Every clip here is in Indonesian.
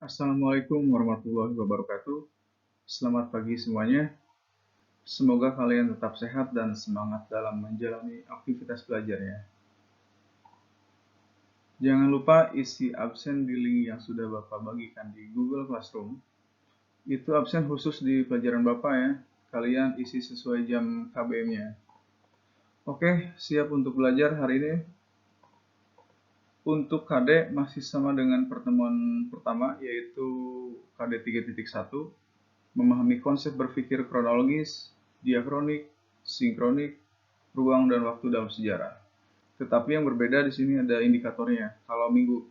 Assalamualaikum warahmatullahi wabarakatuh. Selamat pagi semuanya. Semoga kalian tetap sehat dan semangat dalam menjalani aktivitas belajarnya. Jangan lupa isi absen di link yang sudah Bapak bagikan di Google Classroom. Itu absen khusus di pelajaran Bapak ya. Kalian isi sesuai jam KBM-nya. Oke, siap untuk belajar hari ini. Untuk KD masih sama dengan pertemuan pertama, yaitu KD 3.1. Memahami konsep berpikir kronologis, diakronik, sinkronik, ruang dan waktu dalam sejarah. Tetapi yang berbeda di sini ada indikatornya. Kalau minggu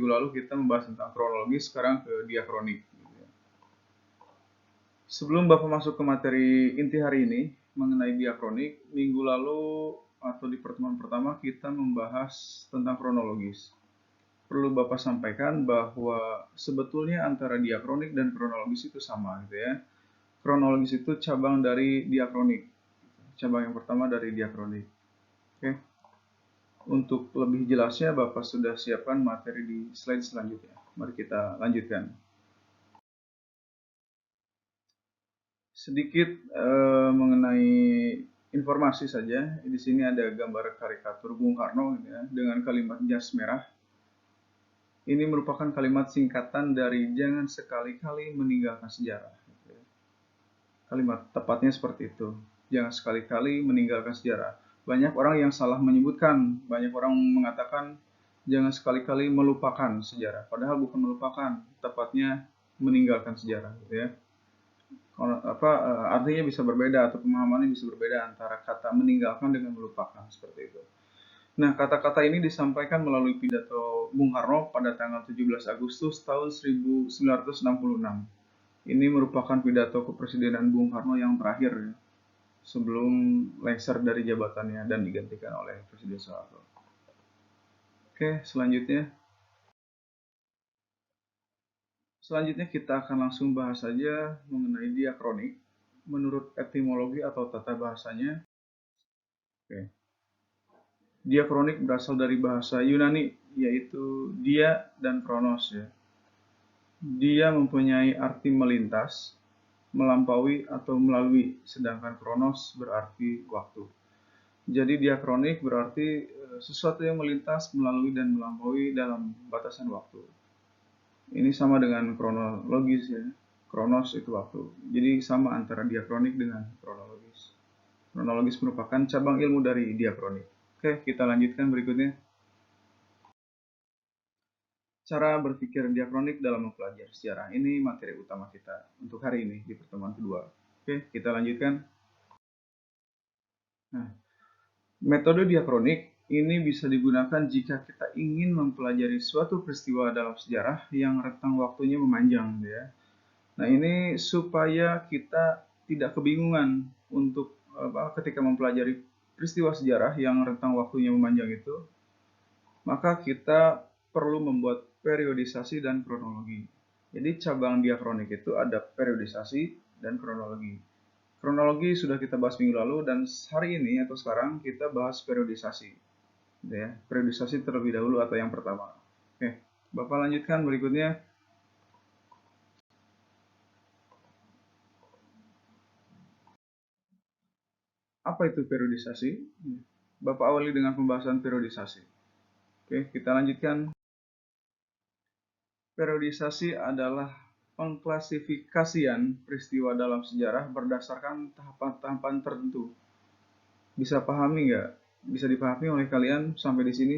lalu kita membahas tentang kronologis, sekarang ke diakronik. Sebelum Bapak masuk ke materi inti hari ini mengenai diakronik, minggu lalu atau di pertemuan pertama kita membahas tentang kronologis. Perlu Bapak sampaikan bahwa sebetulnya antara diakronik dan kronologis itu sama gitu ya. Kronologis itu cabang dari diakronik. Cabang yang pertama dari diakronik. Oke. Untuk lebih jelasnya Bapak sudah siapkan materi di slide selanjutnya. Mari kita lanjutkan. Sedikit mengenai informasi saja. Di sini ada gambar karikatur Bung Karno ya, dengan kalimat jas merah. Ini merupakan kalimat singkatan dari jangan sekali-kali meninggalkan sejarah. Kalimat tepatnya seperti itu. Jangan sekali-kali meninggalkan sejarah. Banyak orang yang salah menyebutkan, banyak orang mengatakan jangan sekali-kali melupakan sejarah. Padahal bukan melupakan, tepatnya meninggalkan sejarah. Gitu ya. Artinya bisa berbeda atau pemahamannya bisa berbeda antara kata meninggalkan dengan melupakan seperti itu. Nah, kata-kata ini disampaikan melalui pidato Bung Karno pada tanggal 17 Agustus tahun 1966. Ini merupakan pidato kepresidenan Bung Karno yang terakhir ya, sebelum lengser dari jabatannya dan digantikan oleh Presiden Soeharto. Oke, selanjutnya. Selanjutnya kita akan langsung bahas saja mengenai diakronik. Menurut etimologi atau tata bahasanya, oke. Diakronik berasal dari bahasa Yunani, yaitu dia dan kronos ya. Dia mempunyai arti melintas, melampaui atau melalui, sedangkan kronos berarti waktu. Jadi diakronik berarti sesuatu yang melintas, melalui, dan melampaui dalam batasan waktu. Ini sama dengan kronologis ya. Kronos itu waktu. Jadi sama antara diakronik dengan kronologis. Kronologis merupakan cabang ilmu dari diakronik. Oke, kita lanjutkan berikutnya. Cara berpikir diakronik dalam mempelajari sejarah. Ini materi utama kita untuk hari ini di pertemuan kedua. Oke, kita lanjutkan. Nah, metode diakronik ini bisa digunakan jika kita ingin mempelajari suatu peristiwa dalam sejarah yang rentang waktunya memanjang ya. Nah, ini supaya kita tidak kebingungan untuk ketika mempelajari peristiwa sejarah yang rentang waktunya memanjang itu, maka kita perlu membuat periodisasi dan kronologi. Jadi cabang diakronik itu ada periodisasi dan kronologi. Kronologi sudah kita bahas minggu lalu dan hari ini atau sekarang kita bahas periodisasi. Ya, periodisasi terlebih dahulu atau yang pertama. Oke, Bapak lanjutkan berikutnya. Apa itu periodisasi? Bapak awali dengan pembahasan periodisasi. Oke, kita lanjutkan. Periodisasi adalah pengklasifikasian peristiwa dalam sejarah berdasarkan tahapan-tahapan tertentu. Bisa pahami nggak? Bisa dipahami oleh kalian sampai di sini?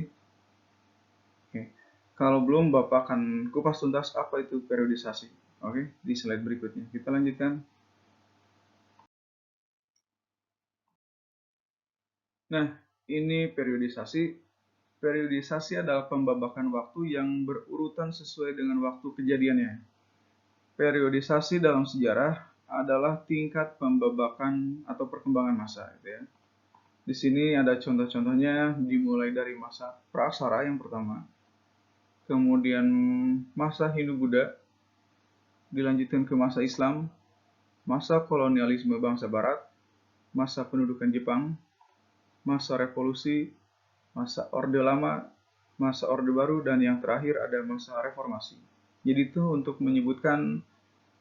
Oke. Kalau belum, Bapak akan kupas tuntas apa itu periodisasi. Oke, di slide berikutnya. Kita lanjutkan. Nah, ini periodisasi. Periodisasi adalah pembabakan waktu yang berurutan sesuai dengan waktu kejadiannya. Periodisasi dalam sejarah adalah tingkat pembabakan atau perkembangan masa. Gitu ya. Di sini ada contoh-contohnya dimulai dari masa Praksara yang pertama, kemudian masa Hindu-Buddha, dilanjutkan ke masa Islam, masa kolonialisme bangsa Barat, masa pendudukan Jepang, masa revolusi, masa Orde Lama, masa Orde Baru, dan yang terakhir ada masa reformasi. Jadi itu untuk menyebutkan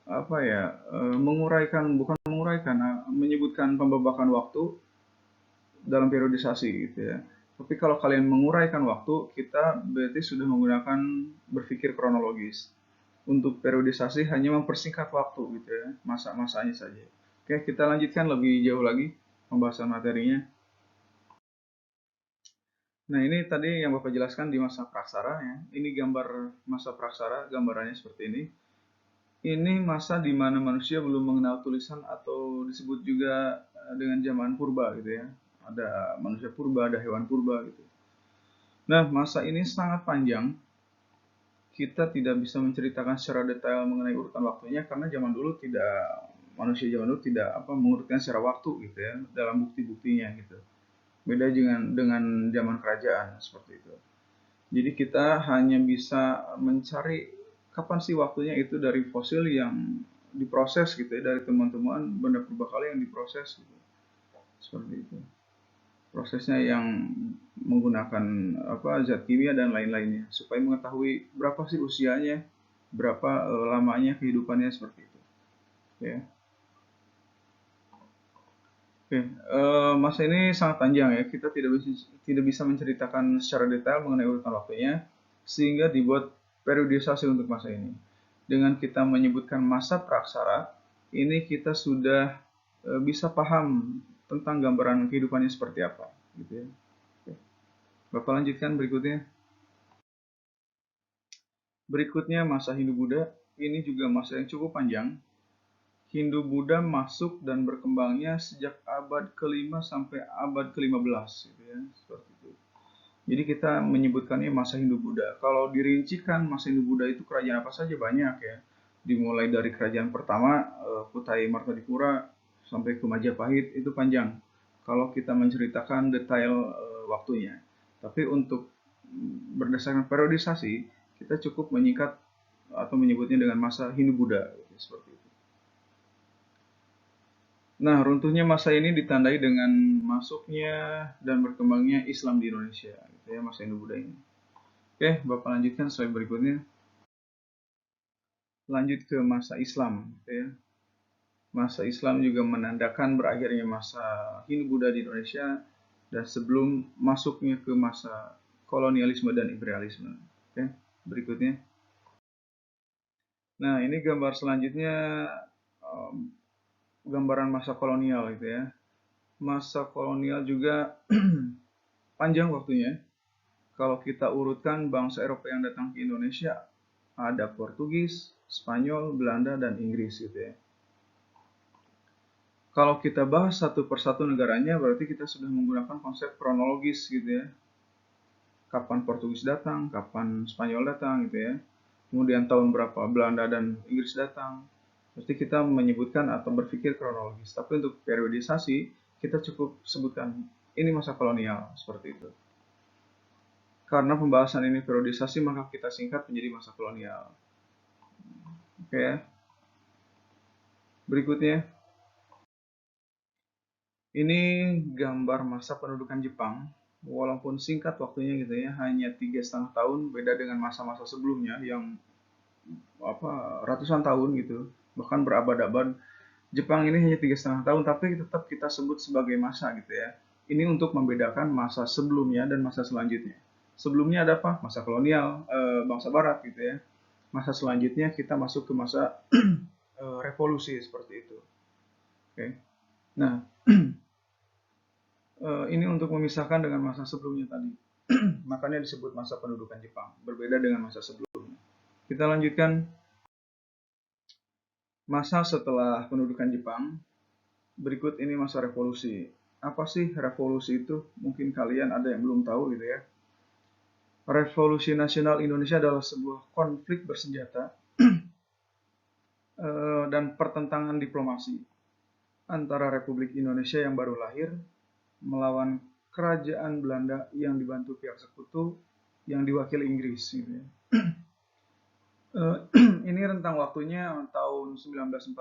apa ya, menguraikan, bukan menguraikan, menyebutkan pembabakan waktu dalam periodisasi gitu ya. Tapi kalau kalian menguraikan waktu, kita berarti sudah menggunakan berpikir kronologis. Untuk periodisasi hanya mempersingkat waktu gitu ya, masa-masanya saja. Oke, kita lanjutkan lebih jauh lagi pembahasan materinya. Nah, ini tadi yang Bapak jelaskan di masa praksara ya. Ini gambar masa praksara, gambarannya seperti ini. Ini masa di mana manusia belum mengenal tulisan atau disebut juga dengan zaman purba gitu ya. Ada manusia purba, ada hewan purba gitu. Nah, masa ini sangat panjang. Kita tidak bisa menceritakan secara detail mengenai urutan waktunya karena manusia zaman dulu tidak mengurutkan secara waktu gitu ya dalam bukti-buktinya gitu. Beda dengan zaman kerajaan seperti itu. Jadi kita hanya bisa mencari kapan sih waktunya itu dari fosil yang diproses gitu ya, dari temuan-temuan benda purbakala yang diproses gitu. Seperti itu. Prosesnya yang menggunakan zat kimia dan lain-lainnya supaya mengetahui berapa sih usianya, berapa lamanya kehidupannya seperti itu. Ya. Oke, masa ini sangat panjang ya. Kita tidak bisa menceritakan secara detail mengenai urutan waktunya, sehingga dibuat periodisasi untuk masa ini. Dengan kita menyebutkan masa praksara, ini kita sudah bisa paham tentang gambaran kehidupannya seperti apa, gitu ya. Oke. Bapak lanjutkan berikutnya. Berikutnya masa Hindu-Buddha, ini juga masa yang cukup panjang. Hindu-Buddha masuk dan berkembangnya sejak abad ke-5 sampai abad ke-15 gitu ya, seperti itu. Jadi kita menyebutkannya masa Hindu-Buddha. Kalau dirincikan masa Hindu-Buddha itu kerajaan apa saja banyak ya. Dimulai dari kerajaan pertama Kutai Martadipura sampai ke Majapahit itu panjang. Kalau kita menceritakan detail waktunya. Tapi untuk berdasarkan periodisasi kita cukup menyingkat atau menyebutnya dengan masa Hindu-Buddha gitu, seperti itu. Nah, runtuhnya masa ini ditandai dengan masuknya dan berkembangnya Islam di Indonesia, gitu ya, masa Hindu-Buddha ini. Oke, Bapak lanjutkan slide berikutnya. Lanjut ke masa Islam, gitu ya. Masa Islam juga menandakan berakhirnya masa Hindu-Buddha di Indonesia dan sebelum masuknya ke masa kolonialisme dan imperialisme. Oke, berikutnya. Nah, ini gambar selanjutnya, um, gambaran masa kolonial gitu ya. Masa kolonial juga panjang waktunya. Kalau kita urutkan bangsa Eropa yang datang ke Indonesia, ada Portugis, Spanyol, Belanda, dan Inggris gitu ya. Kalau kita bahas satu persatu negaranya, berarti kita sudah menggunakan konsep kronologis gitu ya. Kapan Portugis datang, kapan Spanyol datang gitu ya. Kemudian tahun berapa Belanda dan Inggris datang. Berarti kita menyebutkan atau berpikir kronologis. Tapi untuk periodisasi, kita cukup sebutkan ini masa kolonial, seperti itu. Karena pembahasan ini periodisasi, maka kita singkat menjadi masa kolonial. Oke ya. Berikutnya, ini gambar masa pendudukan Jepang. Walaupun singkat waktunya gitu ya, hanya 3,5 tahun, beda dengan masa-masa sebelumnya yang ratusan tahun gitu, bahkan berabad-abad. Jepang ini hanya 3,5 tahun, tapi tetap kita sebut sebagai masa gitu ya. Ini untuk membedakan masa sebelumnya dan masa selanjutnya. Sebelumnya ada apa? Masa kolonial, bangsa Barat gitu ya. Masa selanjutnya kita masuk ke masa revolusi seperti itu. Oke. Nah, ini untuk memisahkan dengan masa sebelumnya tadi. Makanya disebut masa pendudukan Jepang, berbeda dengan masa sebelumnya. Kita lanjutkan masa setelah pendudukan Jepang. Berikut ini masa revolusi. Apa sih revolusi itu? Mungkin kalian ada yang belum tahu gitu ya. Revolusi Nasional Indonesia adalah sebuah konflik bersenjata dan pertentangan diplomasi antara Republik Indonesia yang baru lahir melawan kerajaan Belanda yang dibantu pihak sekutu yang diwakili Inggris. Gitu ya. Ini rentang waktunya tahun 1945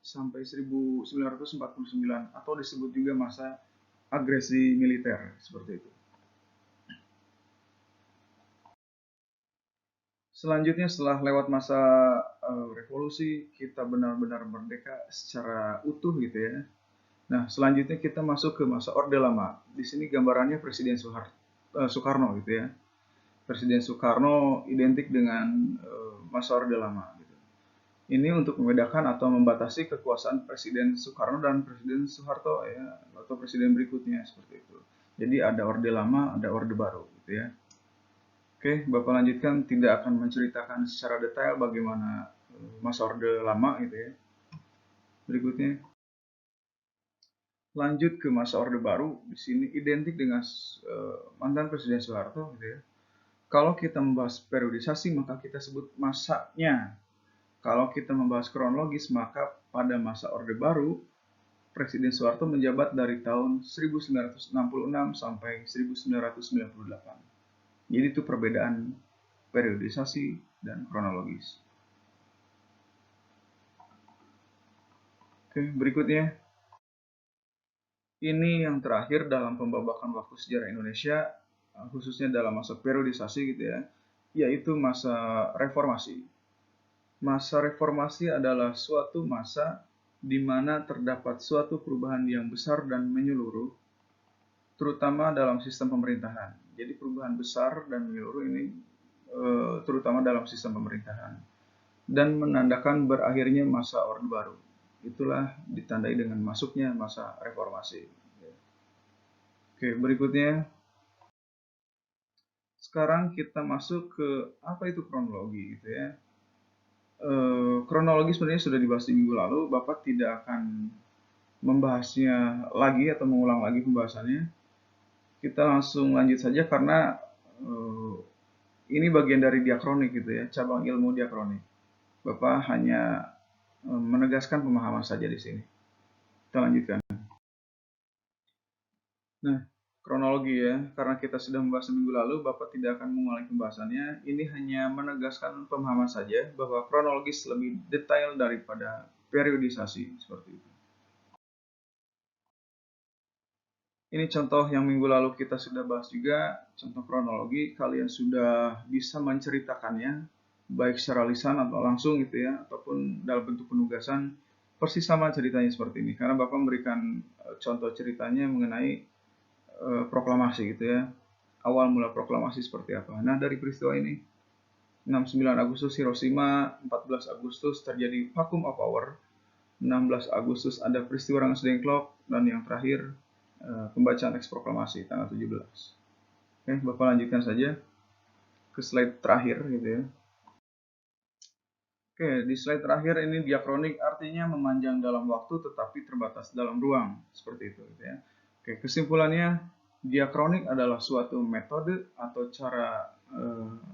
sampai 1949 atau disebut juga masa agresi militer seperti itu. Selanjutnya setelah lewat masa revolusi, kita benar-benar merdeka secara utuh gitu ya. Nah, selanjutnya kita masuk ke masa Orde Lama. Di sini gambarannya Presiden Soekarno gitu ya. Presiden Soekarno identik dengan masa Orde Lama gitu. Ini untuk membedakan atau membatasi kekuasaan Presiden Soekarno dan Presiden Soeharto ya, atau presiden berikutnya seperti itu. Jadi ada Orde Lama, ada Orde Baru gitu ya. Oke, Bapak lanjutkan, tidak akan menceritakan secara detail bagaimana masa Orde Lama gitu ya. Berikutnya, lanjut ke masa Orde Baru. Di sini identik dengan mantan Presiden Soeharto gitu ya. Kalau kita membahas periodisasi, maka kita sebut masanya. Kalau kita membahas kronologis, maka pada masa Orde Baru, Presiden Soeharto menjabat dari tahun 1966 sampai 1998. Jadi itu perbedaan periodisasi dan kronologis. Oke, berikutnya. Ini yang terakhir dalam pembabakan waktu sejarah Indonesia, khususnya dalam masa periodisasi gitu ya, yaitu masa reformasi. Masa reformasi adalah suatu masa di mana terdapat suatu perubahan yang besar dan menyeluruh, terutama dalam sistem pemerintahan. Jadi perubahan besar dan menyeluruh ini terutama dalam sistem pemerintahan, dan menandakan berakhirnya masa Orde Baru. Itulah ditandai dengan masuknya masa reformasi. Oke, berikutnya. Sekarang kita masuk ke apa itu kronologi gitu ya. Kronologi sebenarnya sudah dibahas di minggu lalu. Bapak tidak akan membahasnya lagi atau mengulang lagi pembahasannya. Kita langsung lanjut saja karena ini bagian dari diakronik gitu ya, cabang ilmu diakronik. Bapak hanya menegaskan pemahaman saja di sini. Kita lanjutkan. Nah, kronologi ya, karena kita sudah membahas minggu lalu, Bapak tidak akan mengulangi pembahasannya. Ini hanya menegaskan pemahaman saja bahwa kronologis lebih detail daripada periodisasi, seperti itu. Ini contoh yang minggu lalu kita sudah bahas juga, contoh kronologi. Kalian sudah bisa menceritakannya, baik secara lisan atau langsung gitu ya, ataupun dalam bentuk penugasan. Persis sama ceritanya seperti ini, karena Bapak memberikan contoh ceritanya mengenai proklamasi gitu ya. Awal mula proklamasi seperti apa. Nah, dari peristiwa ini, 69 Agustus Hiroshima, 14 Agustus terjadi vacuum of power, 16 Agustus ada peristiwa Rengas Dengklok, dan yang terakhir pembacaan teks proklamasi tanggal 17. Oke, Bapak lanjutkan saja ke slide terakhir gitu ya. Oke, di slide terakhir ini diakronik, artinya memanjang dalam waktu tetapi terbatas dalam ruang, seperti itu gitu ya. Oke, kesimpulannya, diakronik adalah suatu metode atau cara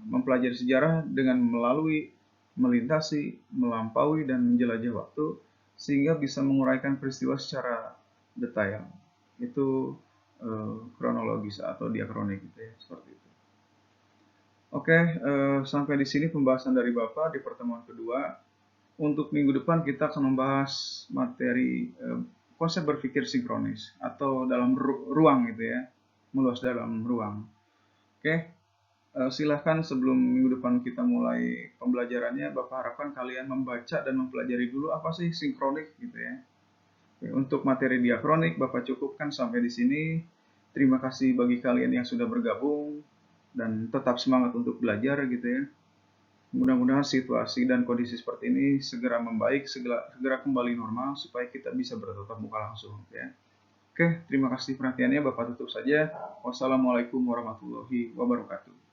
mempelajari sejarah dengan melalui, melintasi, melampaui, dan menjelajah waktu sehingga bisa menguraikan peristiwa secara detail. Itu kronologis atau diakronik gitu ya, seperti itu. Oke, sampai di sini pembahasan dari Bapak di pertemuan kedua. Untuk minggu depan kita akan membahas materi konsep berpikir sinkronis atau dalam ruang gitu ya, meluas dalam ruang. Oke, silahkan sebelum minggu depan kita mulai pembelajarannya, Bapak harapkan kalian membaca dan mempelajari dulu apa sih sinkronik gitu ya. Oke, untuk materi diakronik Bapak cukupkan sampai di sini. Terima kasih bagi kalian yang sudah bergabung dan tetap semangat untuk belajar gitu ya. Mudah-mudahan situasi dan kondisi seperti ini segera membaik, segera kembali normal supaya kita bisa bertatap muka langsung ya. Oke, terima kasih perhatiannya. Bapak tutup saja. Wassalamualaikum warahmatullahi wabarakatuh.